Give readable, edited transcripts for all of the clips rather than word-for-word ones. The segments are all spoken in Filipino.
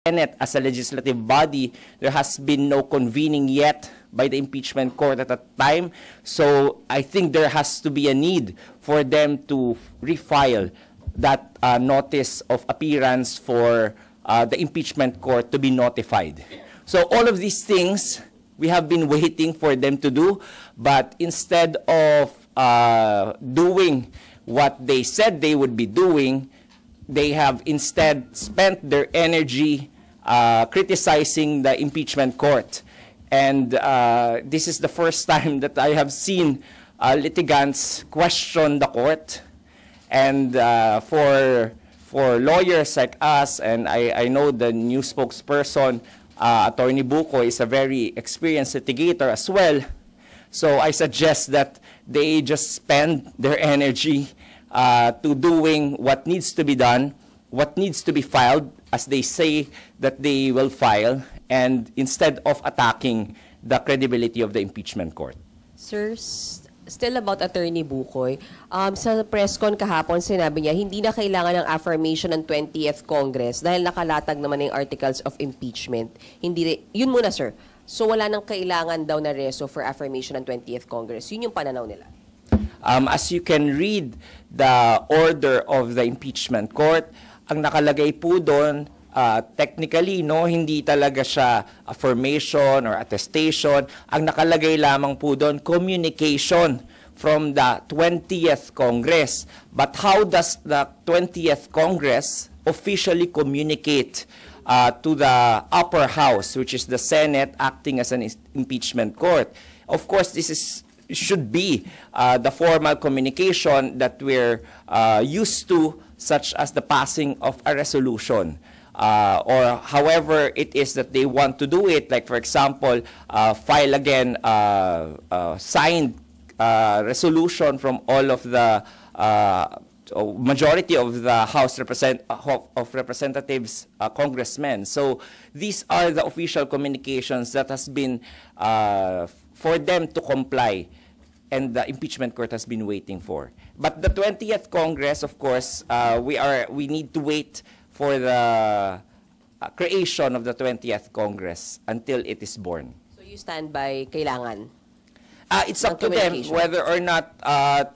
Senate as a legislative body, there has been no convening yet by the impeachment court at that time. So I think there has to be a need for them to refile that notice of appearance for the impeachment court to be notified. So all of these things we have been waiting for them to do, but instead of doing what they said they would be doing, they have instead spent their energy criticizing the impeachment court. And this is the first time that I have seen litigants question the court. And for lawyers like us, and I know the new spokesperson, Attorney Buko, is a very experienced litigator as well. So I suggest that they just spend their energy to doing what needs to be done, what needs to be filed, as they say that they will file, and instead of attacking the credibility of the impeachment court. Sir, still about Attorney Bukoy, sa press con kahapon sinabi niya hindi na kailangan ng affirmation ng 20th Congress dahil nakalatag naman yung articles of impeachment. Hindi, yun muna sir. So wala nang kailangan daw na reso for affirmation ng 20th Congress. Yun yung pananaw nila. As you can read the order of the impeachment court, ang nakalagay po doon, technically, no, hindi talaga siya affirmation or attestation. Ang nakalagay lamang po doon, communication from the 20th Congress. But how does the 20th Congress officially communicate to the upper house, which is the Senate acting as an impeachment court? Of course, this should be the formal communication that we're used to, such as the passing of a resolution. Or however it is that they want to do it, like for example, file again signed resolution from all of the majority of the House of Representatives congressmen. So these are the official communications that has been for them to comply, and the impeachment court has been waiting for. But the 20th Congress, of course, we need to wait for the creation of the 20th Congress until it is born. So you stand by kailangan? It's up to them whether or not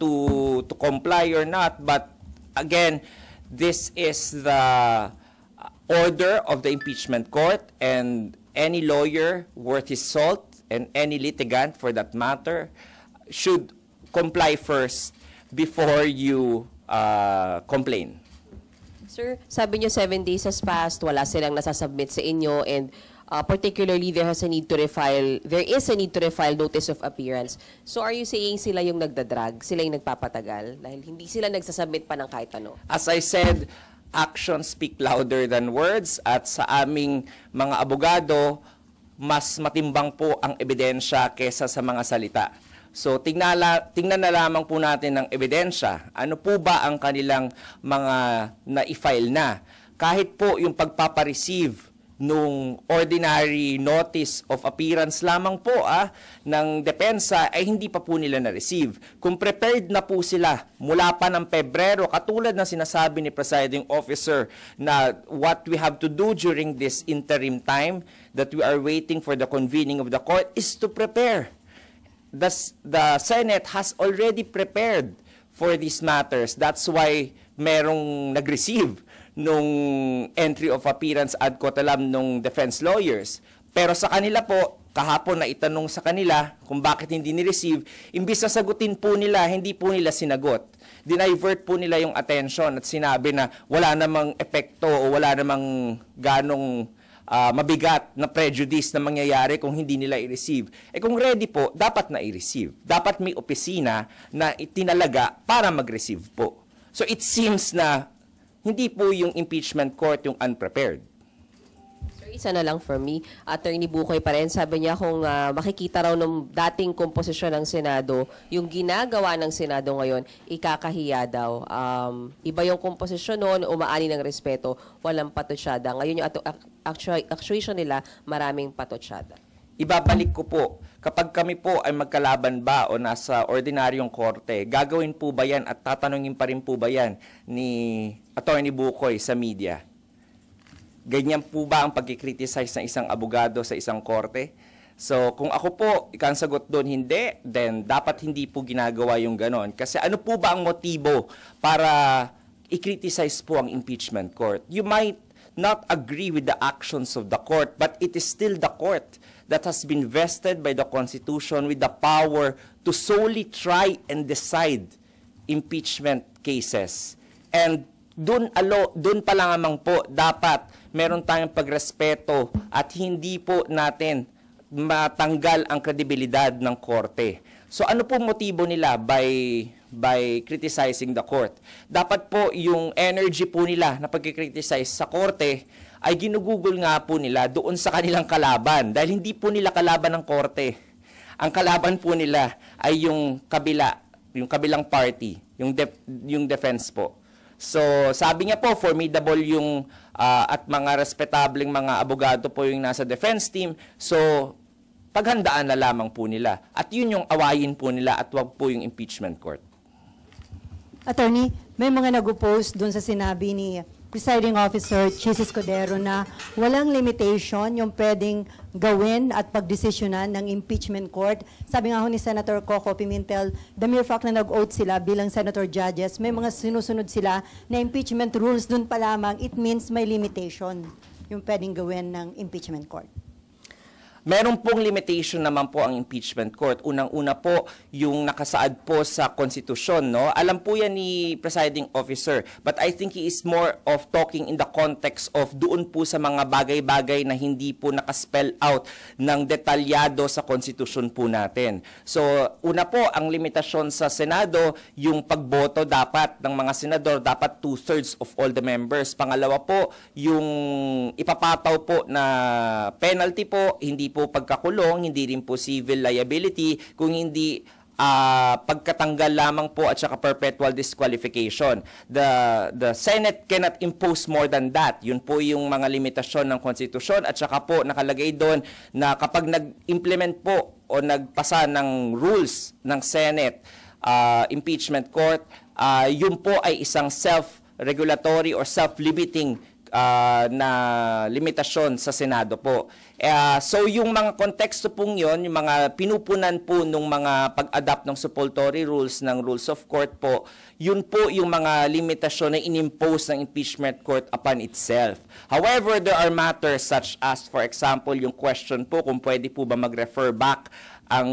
to comply or not. But again, this is the order of the impeachment court, and any lawyer worth his salt, and any litigant for that matter, should comply first before you complain. Sir, sabi niyo 7 days has passed, wala silang nasasubmit sa inyo, and particularly there is a need to refile notice of appearance. So are you saying sila yung nagdadrag, sila yung nagpapatagal dahil hindi sila nagsasubmit pa ng kahit ano? As I said, actions speak louder than words, at sa aming mga abogado, mas matimbang po ang ebidensya kesa sa mga salita. So tingnan na lamang po natin ng ebidensya. Ano po ba ang kanilang mga na-file na? Kahit po yung pagpapareceive nung ordinary notice of appearance lamang po ng depensa ay hindi pa po nila na-receive. Kung prepared na po sila mula pa ng Pebrero, katulad ng sinasabi ni Presiding Officer na what we have to do during this interim time that we are waiting for the convening of the court is to prepare. The Senate has already prepared for these matters. That's why merong nag-receive nung entry of appearance ad coetam nung defense lawyers. Pero sa kanila po, kahapon na itanong sa kanila kung bakit hindi ni-receive, imbis na sagutin po nila, hindi po nila sinagot. Dinivert po nila yung attention at sinabi na wala namang epekto o wala namang ganong mabigat na prejudice na mangyayari kung hindi nila i-receive. Kung ready po, dapat na i-receive. Dapat may opisina na itinalaga para mag-receive po. So it seems na hindi po yung impeachment court yung unprepared. Sir, isa na lang for me. Attorney Bukoy pa rin, sabi niya kung makikita raw ng dating komposisyon ng Senado, yung ginagawa ng Senado ngayon, ikakahiya daw. Iba yung komposisyon noon, umaani ng respeto, walang patosyada. Ngayon yung actuation nila, maraming patosyada. Ibabalik ko po, kapag kami po ay magkalaban ba o nasa ordinaryong korte, gagawin po ba yan at tatanungin pa rin po ba yan ni Attorney Bukoy sa media? Ganyan po ba ang pag-criticize ng isang abogado sa isang korte? So, kung ako po, ikang sagot doon, hindi, then dapat hindi po ginagawa yung ganon. Kasi ano po ba ang motibo para i-criticize po ang impeachment court? You might not agree with the actions of the court, but it is still the court that has been vested by the Constitution with the power to solely try and decide impeachment cases. And doon pa lang namang po dapat meron tayong pagrespeto at hindi po natin matanggal ang kredibilidad ng korte. So ano po motibo nila by criticizing the court? Dapat po yung energy po nila na pagkikriticize sa korte ay ginugugol nga po nila doon sa kanilang kalaban dahil hindi po nila kalaban ng korte. Ang kalaban po nila ay yung kabilang party, yung defense po. So, sabi niya po, formidable yung at mga respetableng mga abogado po yung nasa defense team. So, paghandaan na lamang po nila. At yun yung awayin po nila at wag po yung impeachment court. Attorney, may mga nag-oppose doon sa sinabi ni Presiding Officer Chis Escudero na walang limitation yung pwedeng gawin at pagdesisyonan ng impeachment court. Sabi nga ho ni Senator Coco Pimentel, the mere fact na nag-oath sila bilang senator judges, may mga sinusunod sila na impeachment rules doon pa lamang, it means may limitation yung pwedeng gawin ng impeachment court. Meron pong limitation naman po ang impeachment court. Unang-una po, yung nakasaad po sa konstitusyon, no? Alam po yan ni presiding officer, but I think he is more of talking in the context of doon po sa mga bagay-bagay na hindi po nakaspell out ng detalyado sa konstitusyon po natin. So, una po, ang limitasyon sa Senado, yung pagboto dapat ng mga senador, dapat 2/3 of all the members. Pangalawa po, yung ipapataw po na penalty po, hindi po pagkakulong, hindi rin po civil liability, kung hindi pagkatanggal lamang po at saka perpetual disqualification. The Senate cannot impose more than that. Yun po yung mga limitasyon ng konstitusyon at saka po nakalagay doon na kapag nag-implement po o nagpasa ng rules ng Senate impeachment court, yun po ay isang self-regulatory or self-limiting na limitasyon sa Senado po. So yung mga konteksto pong yun, yung mga pinupunan po nung mga pag-adapt ng supplementary rules ng rules of court po, yun po yung mga limitasyon na inimpose ng impeachment court upon itself. However, there are matters such as, for example, yung question po kung pwede po ba mag-refer back ang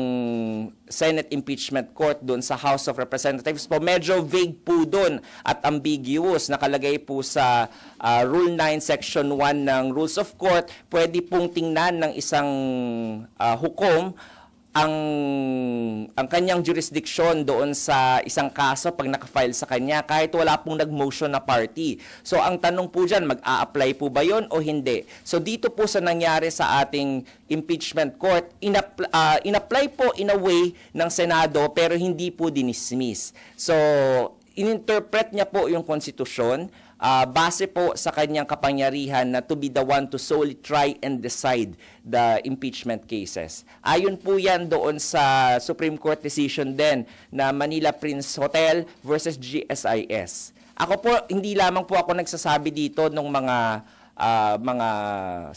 Senate impeachment court doon sa House of Representatives po. Medyo vague po doon at ambiguous. Nakalagay po sa Rule 9, Section 1 ng Rules of Court. Pwede pong tingnan ng isang hukom ang kanyang jurisdiction doon sa isang kaso pag nakafile sa kanya kahit wala pong nag-motion na party. So ang tanong po dyan, mag-a-apply po ba yon o hindi? So dito po sa nangyari sa ating impeachment court, in-apply po in a way ng Senado pero hindi po dinismiss. So ininterpret niya po yung konstitusyon base po sa kanyang kapangyarihan na to be the one to solely try and decide the impeachment cases. Ayon po yan doon sa Supreme Court decision din na Manila Prince Hotel versus GSIS. Ako po, hindi lamang po ako nagsasabi dito ng mga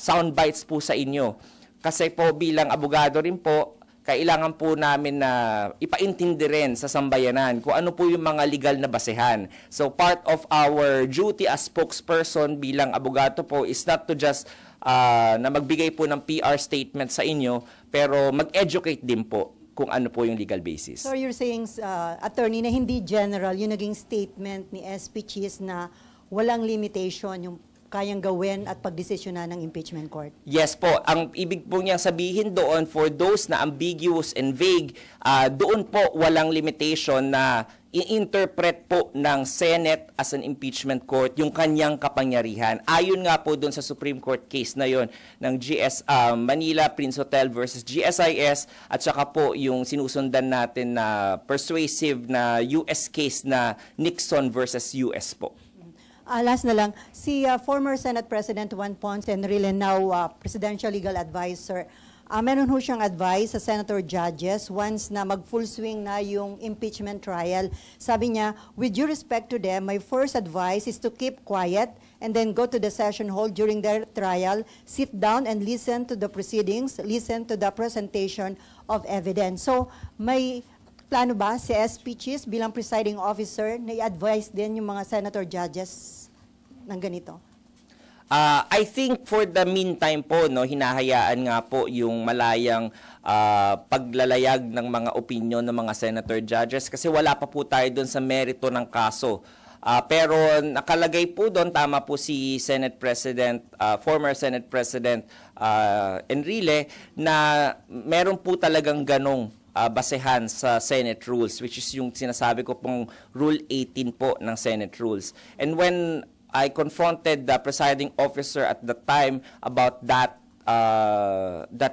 sound bites po sa inyo. Kasi po bilang abogado rin po, kailangan po namin na ipaintindi rin sa sambayanan kung ano po yung mga legal na basehan. So part of our duty as spokesperson bilang abogado po is not to just na magbigay po ng PR statement sa inyo, pero mag-educate din po kung ano po yung legal basis. So you're saying, attorney, na hindi general yung naging statement ni SP Chis na walang limitation yung kayang gawin at pagdesisyonan ng impeachment court? Yes po. Ang ibig po niyang sabihin doon, for those na ambiguous and vague, doon po walang limitation na i-interpret po ng Senate as an impeachment court yung kanyang kapangyarihan. Ayon nga po doon sa Supreme Court case na yon ng Manila Prince Hotel versus GSIS at saka po yung sinusundan natin na persuasive na US case na Nixon versus US po. Last na lang, si former Senate President Juan Ponce Enrile, now Presidential Legal Advisor, meron ho siyang advice sa senator judges once na mag-full swing na yung impeachment trial. Sabi niya, with due respect to them, my first advice is to keep quiet and then go to the session hall during their trial, sit down and listen to the proceedings, listen to the presentation of evidence. So may plano ba si SP Chis bilang presiding officer na i-advise din yung mga senator judges ng ganito? I think for the meantime po, no, hinahayaan nga po yung malayang paglalayag ng mga opinion ng mga senator judges kasi wala pa po tayo doon sa merito ng kaso. Pero nakalagay po doon, tama po si Senate President, former Senate President Enrile, na meron po talagang ganong basehan sa Senate rules, which is yung sinasabi ko pong Rule 18 po ng Senate rules. And when I confronted the presiding officer at the time about that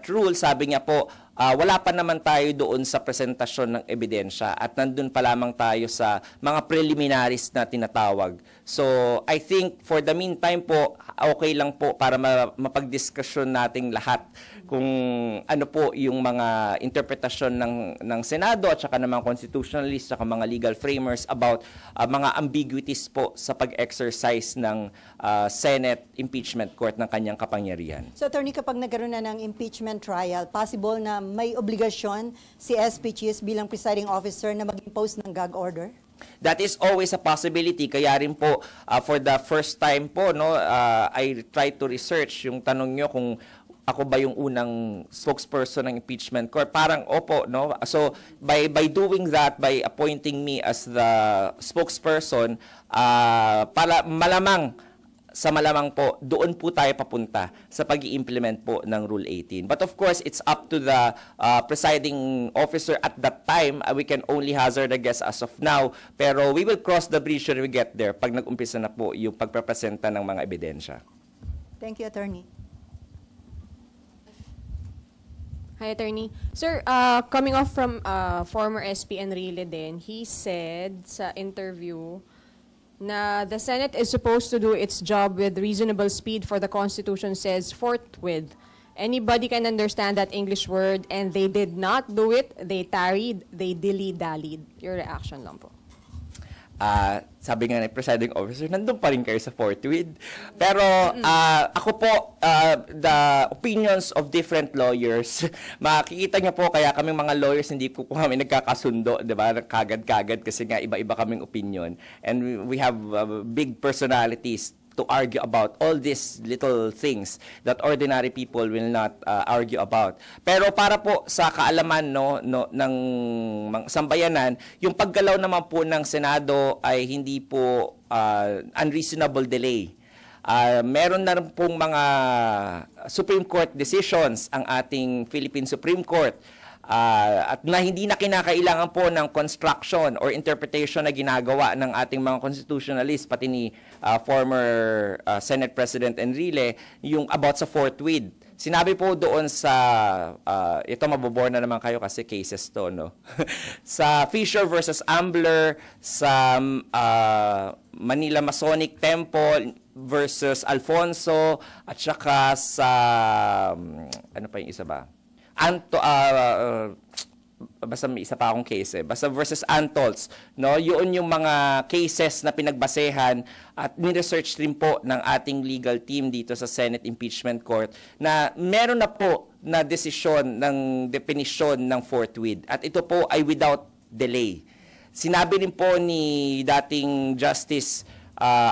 rule, sabi niya po, wala pa naman tayo doon sa presentasyon ng ebidensya at nandun pa lamang tayo sa mga preliminaries na tinatawag. So, I think for the meantime po, okay lang po para mapagdiskusyon nating lahat kung ano po yung mga interpretasyon ng Senado at saka ng mga constitutionalists at mga legal framers about mga ambiguities po sa pag-exercise ng Senate impeachment court ng kanyang kapangyarihan. So, Attorney, kapag nagkaroon na ng impeachment trial, possible na may obligasyon si SP Chis bilang presiding officer na mag-impose ng gag order? That is always a possibility. Kaya rin po, for the first time po, no, I tried to research yung tanong nyo kung ako ba yung unang spokesperson ng impeachment court. Parang opo, no? So, by doing that, by appointing me as the spokesperson, malamang po, doon po tayo papunta sa pag-i-implement po ng Rule 18. But of course, it's up to the presiding officer at that time. We can only hazard a guess as of now. Pero we will cross the bridge when we get there pag nag-umpisa na po yung pagprepresenta ng mga ebidensya. Thank you, Attorney. Hi, Attorney. Sir, coming off from former SP Enrile din, he said sa interview na the Senate is supposed to do its job with reasonable speed, for the Constitution says forthwith. Anybody can understand that English word, and they did not do it. They tarried, they dilly-dallied. Your reaction lang po. Sabi nga ng presiding officer, nandun pa rin kayo sa forthwith. Pero ako po, the opinions of different lawyers, makikita niyo po, kaya kaming mga lawyers, hindi po kami nagkakasundo, di ba? Kagad-kagad kasi nga iba-iba kaming opinion. And we have big personalities to argue about all these little things that ordinary people will not argue about. Pero para po sa kaalaman ng sambayanan, yung paggalaw naman po ng Senado ay hindi po unreasonable delay. Meron na rin pong mga Supreme Court decisions ang ating Philippine Supreme Court at na hindi na kinakailangan po ng construction or interpretation na ginagawa ng ating mga constitutionalists, pati ni former Senate President Enrile, yung about sa forthwith. Sinabi po doon sa, ito mabobore na naman kayo kasi cases to, no? Sa Fisher versus Ambler, sa Manila Masonic Temple versus Alfonso, at saka sa, ano pa yung isa ba? Basta may isa pa akong case basta versus Antolz, no? Yun yung mga cases na pinagbasehan at ni-research rin po ng ating legal team dito sa Senate Impeachment Court na meron na po na desisyon ng definisyon ng forthwith at ito po ay without delay. Sinabi rin po ni dating Justice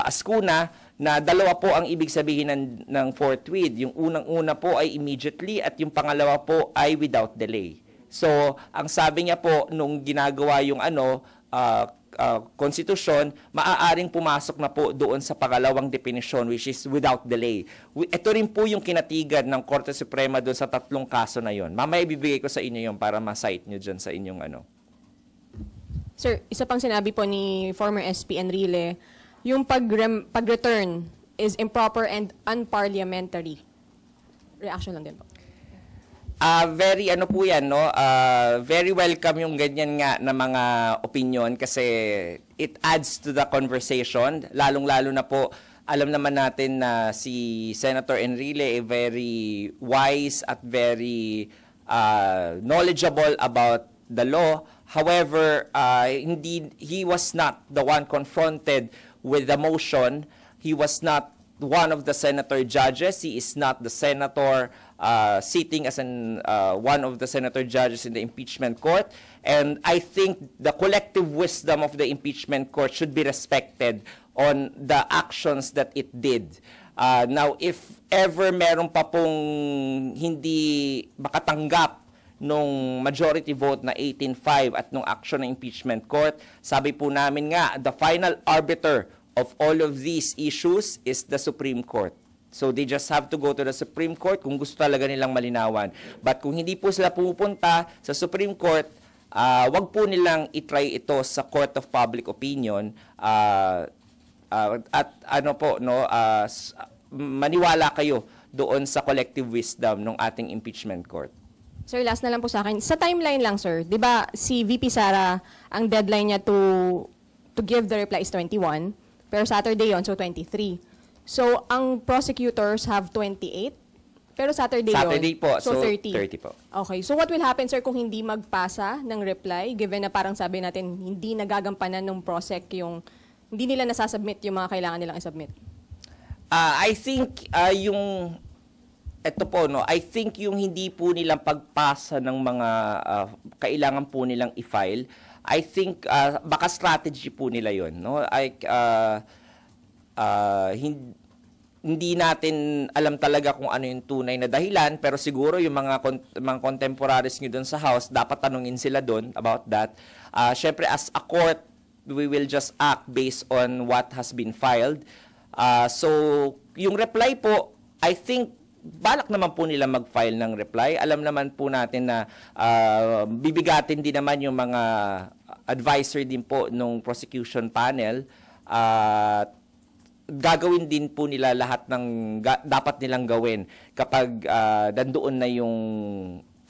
Ascuna na dalawa po ang ibig sabihin ng forthwith. Yung unang-una po ay immediately at yung pangalawa po ay without delay. So, ang sabi niya po nung ginagawa yung konstitusyon, maaaring pumasok na po doon sa pangalawang definition which is without delay. Ito rin po yung kinatigan ng Korte Suprema doon sa tatlong kaso na yon. Mamaya ibibigay ko sa inyo yon para ma-cite nyo dyan sa inyong Sir, isa pang sinabi po ni former SP Enrile, yung pag-return is improper and unparliamentary. Reaction lang din po. Very po yan, no? Very welcome yung ganyan nga na mga opinion kasi it adds to the conversation. Lalong-lalo na po, alam naman natin na si Senator Enrile ay very wise at very knowledgeable about the law. However, he was not the one confronted with the motion. He was not one of the senator judges. He is not the senator sitting as one of the senator judges in the impeachment court. And I think the collective wisdom of the impeachment court should be respected on the actions that it did. Now, if ever meron pa pong hindi makatanggap nung majority vote na 18-5 at nung action ng impeachment court, sabi po namin nga, the final arbiter of all of these issues is the Supreme Court. So they just have to go to the Supreme Court kung gusto talaga nilang malinawan. But kung hindi po sila pumupunta sa Supreme Court, wag po nilang itry ito sa Court of Public Opinion at ano po, no, maniwala kayo doon sa collective wisdom ng ating impeachment court. Sir, last na lang po sa akin. Sa timeline lang, sir, di ba si VP Sara, ang deadline niya to give the reply is 21, pero Saturday yon, so 23. So, ang prosecutors have 28, pero Saturday yun, po, so 30. 30 po. Okay, so what will happen, sir, kung hindi magpasa ng reply, given na parang sabi natin, hindi nagagampanan ng prosec yung, hindi nila nasasubmit yung mga kailangan nilang isubmit? I think yung ito po, no, I think yung hindi po nilang pagpasa ng mga kailangan po nilang i-file, I think baka strategy po nila yon, no? Hindi natin alam talaga kung ano yung tunay na dahilan, pero siguro yung mga contemporaries nyo doon sa House, dapat tanungin sila doon about that. Syempre, as a court, we will just act based on what has been filed. So, yung reply po, I think, balak naman po nila mag-file ng reply. Alam naman po natin na bibigatin din naman yung mga advisor din po nung prosecution panel. Gagawin din po nila lahat ng dapat nilang gawin kapag nandoon na yung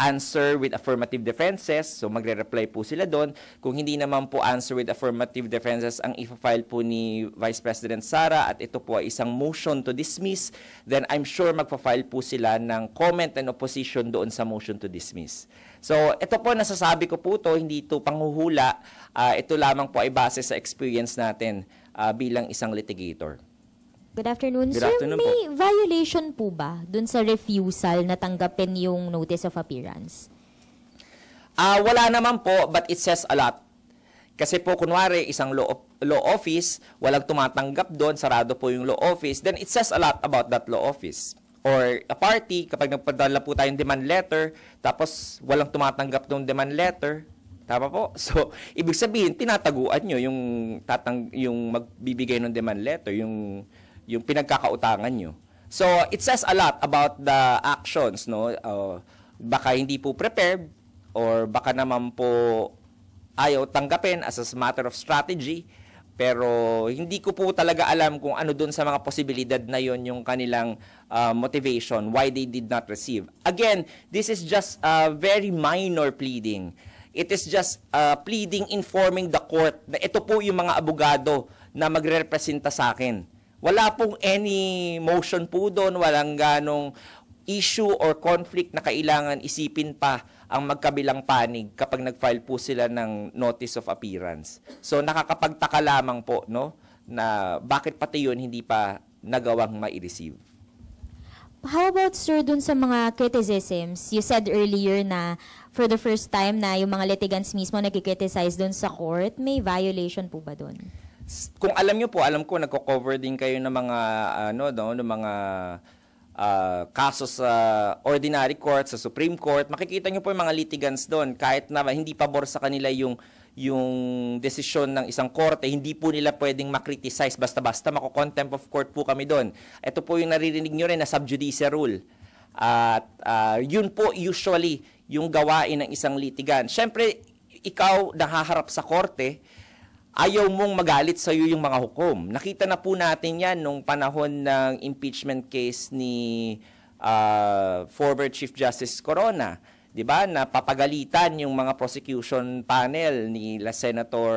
answer with affirmative defenses. So magre-reply po sila doon. Kung hindi naman po answer with affirmative defenses ang i-file po ni Vice President Sara at ito po ay isang motion to dismiss, then I'm sure magpa-file po sila ng comment and opposition doon sa motion to dismiss. So ito po, nasasabi ko po to, hindi ito panghuhula. Ito lamang po ay base sa experience natin bilang isang litigator. Good afternoon. Good Sir, afternoon may violation po ba dun sa refusal na tanggapin yung notice of appearance? Wala naman po, but it says a lot. Kasi po, kunwari, isang law office, walang tumatanggap doon, sarado po yung law office, then it says a lot about that law office. Or a party, kapag nagpadala po tayong demand letter, tapos walang tumatanggap doon demand letter, tama po? So, ibig sabihin, tinataguan nyo yung magbibigay ng demand letter, yung pinagkakautangan nyo. So, it says a lot about the actions, no? Baka hindi po prepared or baka naman po ayaw tanggapin as a matter of strategy. Pero hindi ko po talaga alam kung ano dun sa mga posibilidad na yon yung kanilang motivation, why they did not receive. Again, this is just a very minor pleading. It is just pleading, informing the court na ito po yung mga abogado na magre-representa sa akin. Wala pong any motion po doon, walang ganong issue or conflict na kailangan isipin pa ang magkabilang panig kapag nag-file po sila ng notice of appearance. So nakakapagtaka lamang po, no, na bakit pati yun hindi pa nagawang ma-receive. How about, sir, dun sa mga criticisms? You said earlier na for the first time na yung mga litigants mismo nagkikriticize dun sa court. May violation po ba dun? Kung alam nyo po, alam ko nagko-cover din kayo ng mga ng mga kaso sa ordinary court, sa Supreme Court. Makikita nyo po yung mga litigants doon, kahit na hindi pabor sa kanila yung desisyon ng isang korte, hindi po nila pwedeng makriticize basta-basta, mako-contempt of court po kami doon. Ito po yung naririnig nyo rin na sub judice rule. At yun po usually yung gawain ng isang litigant. Siyempre, ikaw nahaharap sa korte, ayaw mong magalit sa iyo yung mga hukom. Nakita na po natin yan nung panahon ng impeachment case ni former Chief Justice Corona. 'di ba, na papagalitan yung mga prosecution panel ni la Senator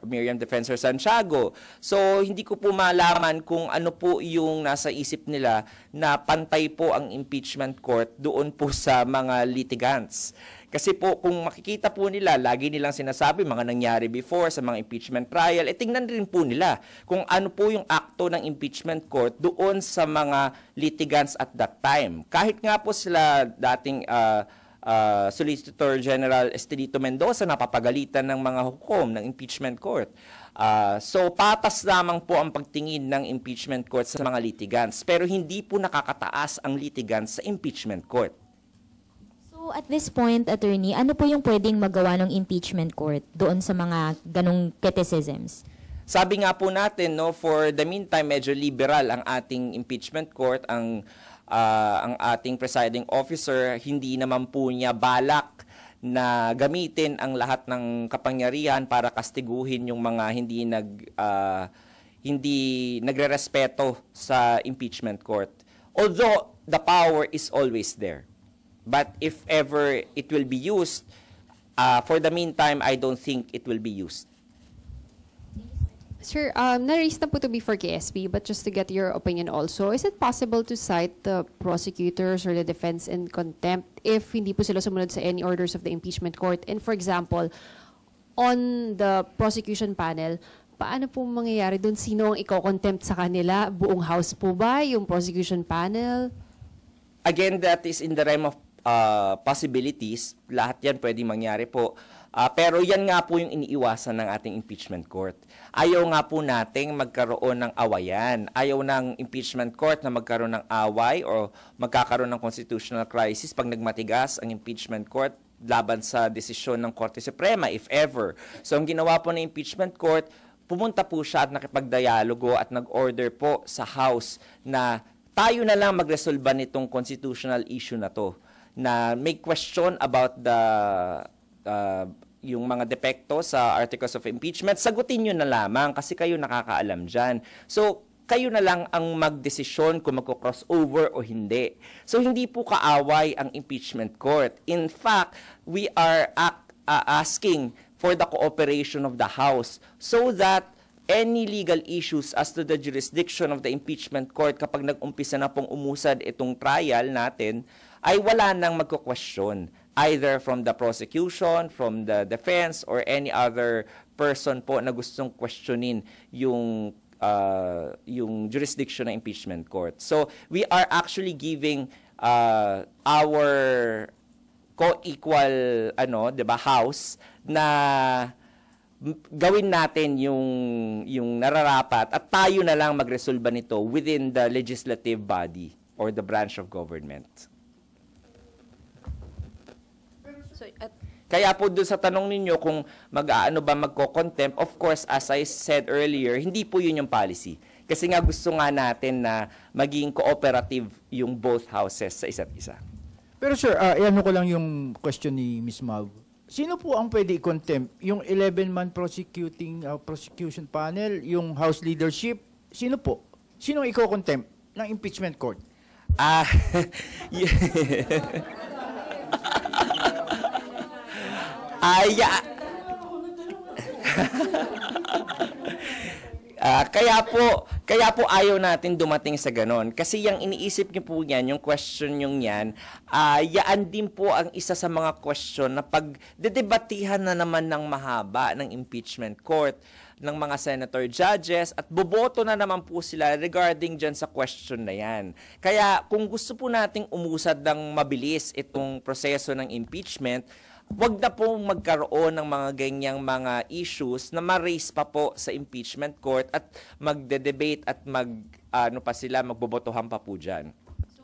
Miriam Defensor Santiago. So hindi ko po malaman kung ano po yung nasa isip nila na pantay po ang impeachment court doon po sa mga litigants. Kasi po kung makikita po nila, lagi nilang sinasabi mga nangyari before sa mga impeachment trial, tingnan rin po nila kung ano po yung akto ng impeachment court doon sa mga litigants at that time. Kahit nga po sila dating Solicitor General Estelito Mendoza napapagalitan ng mga hukom ng impeachment court. So patas lamang po ang pagtingin ng impeachment court sa mga litigants, pero hindi po nakakataas ang litigants sa impeachment court. So at this point, attorney, ano po yung pwedeng magawa ng impeachment court doon sa mga ganong criticisms? Sabi nga po natin, no, for the meantime, medyo liberal ang ating impeachment court, ang ating presiding officer, hindi naman po niya balak na gamitin ang lahat ng kapangyarihan para kastiguhin yung mga hindi nagrerespeto sa impeachment court. Although the power is always there. But if ever it will be used, for the meantime, I don't think it will be used. Sir, na-raise na po to be for KSP, but just to get your opinion also, is it possible to cite the prosecutors or the defense in contempt if hindi po sila sumunod sa any orders of the impeachment court? And for example, on the prosecution panel, paano po mangyayari doon? Sino ang iko-contempt sa kanila? Buong house po ba? Yung prosecution panel? Again, that is in the realm of possibilities. Lahat yan pwedeng mangyari po. Pero yan nga po yung iniiwasan ng ating impeachment court. Ayaw nga po nating magkaroon ng awayan. Ayaw ng impeachment court na magkaroon ng away o magkakaroon ng constitutional crisis pag nagmatigas ang impeachment court laban sa desisyon ng Korte Suprema, if ever. So ang ginawa po ng impeachment court, pumunta po siya at nakipagdialogo at nag-order po sa House na tayo na lang magresolba nitong constitutional issue na to, na may question about yung mga depekto sa articles of impeachment, sagutin nyo na lamang kasi kayo nakakaalam dyan. So, kayo na lang ang magdesisyon kung magko-crossover o hindi. So, hindi po kaaway ang impeachment court. In fact, we are asking for the cooperation of the House so that any legal issues as to the jurisdiction of the impeachment court kapag nag-umpisa na pong umusad itong trial natin, ay wala nang magko-question either from the prosecution, from the defense, or any other person po na gustong questionin yung jurisdiction ng impeachment court. So, we are actually giving our co-equal, diba, house na gawin natin yung nararapat at tayo na lang magresolba nito within the legislative body or the branch of government. Kaya po doon sa tanong ninyo kung magko-contempt, of course, as I said earlier, hindi po yun yung policy. Kasi nga gusto nga natin na maging cooperative yung both houses sa isa't isa. Pero sir, ano ko lang yung question ni Ms. Mav. Sino po ang pwede i-contempt? Yung 11-man prosecution panel, yung House leadership, sino po? Sino ang i-contempt ng impeachment court? Kaya po ayaw natin dumating sa ganon. Kasi yung iniisip niyo po yan, yung question yung yan, yaan din po ang isa sa mga question na pag dedebatihan na naman ng mahaba ng impeachment court ng mga senator judges at boboto na naman po sila regarding dyan sa question na yan. Kaya kung gusto po nating umusad ng mabilis itong proseso ng impeachment, wag na po magkaroon ng mga ganyang mga issues na ma-raise pa po sa impeachment court at magde-debate at magbobotohan pa po dyan.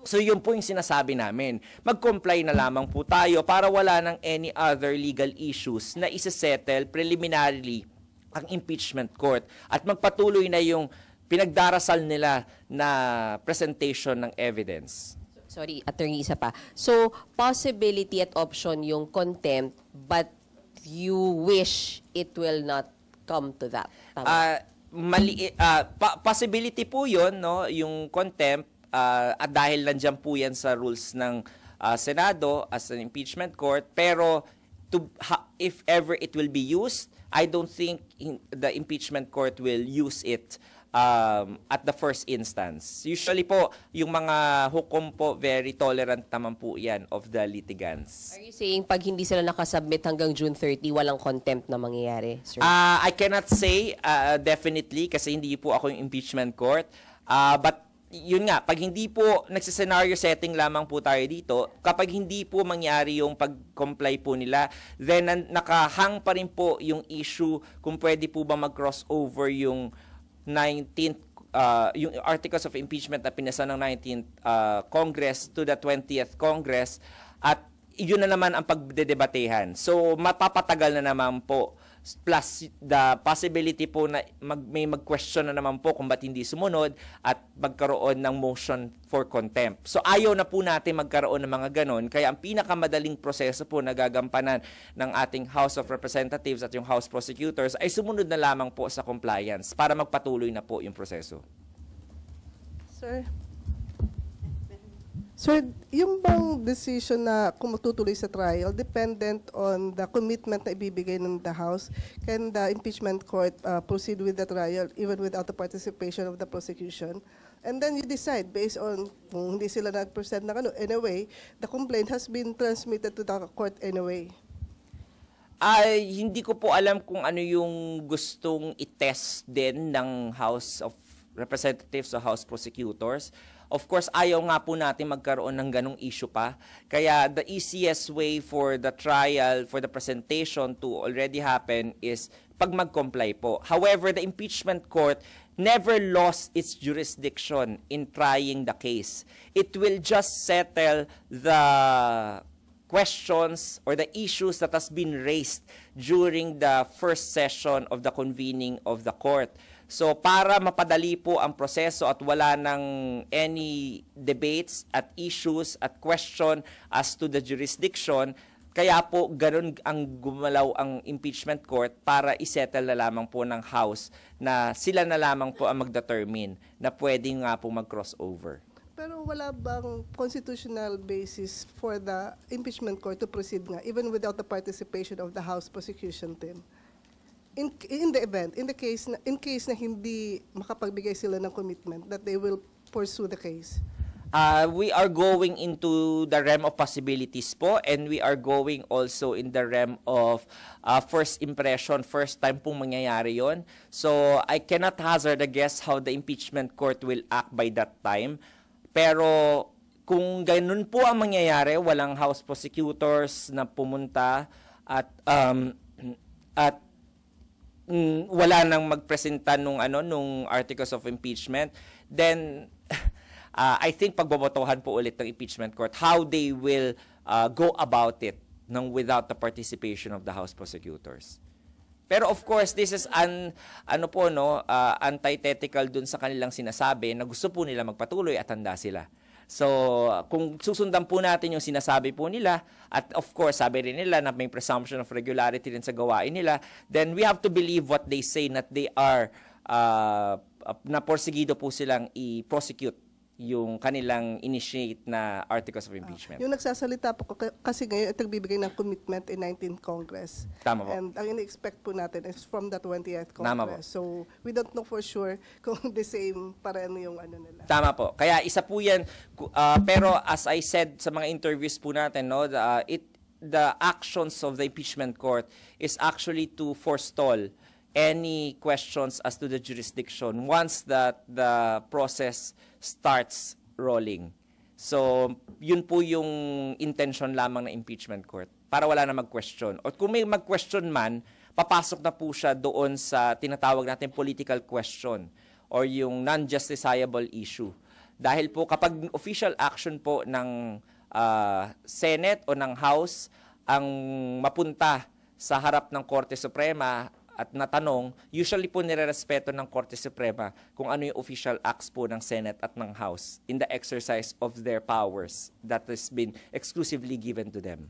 So yun po yung sinasabi namin. Mag-comply na lamang po tayo para wala ng any other legal issues na isa-settle preliminarily ang impeachment court at magpatuloy na yung pinagdarasal nila na presentation ng evidence. Sorry, attorney, isa pa. So, possibility at option yung contempt, but you wish it will not come to that. Tama? Possibility po yun, no? Yung contempt, at dahil nandiyan po yan sa rules ng Senado as an impeachment court, pero if ever it will be used, I don't think the impeachment court will use it at the first instance. Usually po, yung mga hukom po, very tolerant naman po yan of the litigants. Are you saying pag hindi sila nakasubmit hanggang June 30, walang contempt na mangyayari, sir? I cannot say definitely kasi hindi po ako yung impeachment court. But yun nga, pag hindi po nagsisenaryo setting lamang po tayo dito, kapag hindi po mangyari yung pag-comply po nila, then nakahang pa rin po yung issue kung pwede po ba mag-crossover yung 19th, yung articles of impeachment na pinasa ng 19th Congress to the 20th Congress, at yun na naman ang pagdedebatehan. So, mapapatagal na naman po. Plus, the possibility po na may mag-question na naman po kung ba't hindi sumunod at magkaroon ng motion for contempt. So, ayaw na po natin magkaroon ng mga ganon. Kaya ang pinakamadaling proseso po na gagampanan ng ating House of Representatives at yung House Prosecutors ay sumunod na lamang po sa compliance para magpatuloy na po yung proseso. Sir, yung bang decision na kung matutuloy sa trial, dependent on the commitment na ibibigay ng the House, can the impeachment court proceed with the trial even without the participation of the prosecution? And then you decide based on kung hindi sila nag-present ng ano. Anyway, the complaint has been transmitted to the court anyway. Hindi ko po alam kung ano yung gustong i-test din ng House of Representatives o House Prosecutors. Of course, ayaw nga po natin magkaroon ng ganong issue pa. Kaya the easiest way for the trial, for the presentation to already happen is pag mag-comply po. However, the impeachment court never lost its jurisdiction in trying the case. It will just settle the questions or the issues that has been raised during the first session of the convening of the court. So para mapadali po ang proseso at wala ng any debates at issues at question as to the jurisdiction, kaya po ganun ang gumalaw ang impeachment court para isettle na lamang po ng House na sila na lamang po ang mag-determine na pwede nga po mag-crossover. Pero wala bang constitutional basis for the impeachment court to proceed nga even without the participation of the House prosecution team? In case na hindi makapagbigay sila ng commitment that they will pursue the case? We are going into the realm of possibilities po, and we are going also in the realm of first impression, first time pong mangyayari yon. So I cannot hazard a guess how the impeachment court will act by that time. Pero kung ganun po ang mangyayari, walang House prosecutors na pumunta at wala nang magpresenta nung articles of impeachment, then I think pagbobotohan po ulit ng impeachment court how they will go about it without the participation of the House prosecutors. Pero of course, this is antithetical dun sa kanilang sinasabi na gusto po nila magpatuloy at handa sila. So, kung susundan po natin yung sinasabi po nila, at of course, sabi rin nila na may presumption of regularity rin sa gawain nila, then we have to believe what they say, that they are, na porsigido po silang i-prosecute yung kanilang initiate na articles of impeachment. Yung nagsasalita po kasi ngayon at nagbibigay ng commitment in 19th Congress. Tama po. And ang ini-expect po natin is from the 20th Congress. Tama po. So we don't know for sure kung the same pa rin yung nila. Tama po. Kaya isa po yan. Pero as I said sa mga interviews po natin, the actions of the impeachment court is actually to forestall any questions as to the jurisdiction once that the process starts rolling. So, yun po yung intention lamang ng impeachment court para wala na mag-question. O kung may mag-question man, papasok na po siya doon sa tinatawag natin political question or yung non-justiciable issue. Dahil po kapag official action po ng Senate o ng House ang mapunta sa harap ng Korte Suprema at natanong, usually po nirerespeto ng Korte Suprema kung ano yung official acts po ng Senate at ng House in the exercise of their powers that has been exclusively given to them.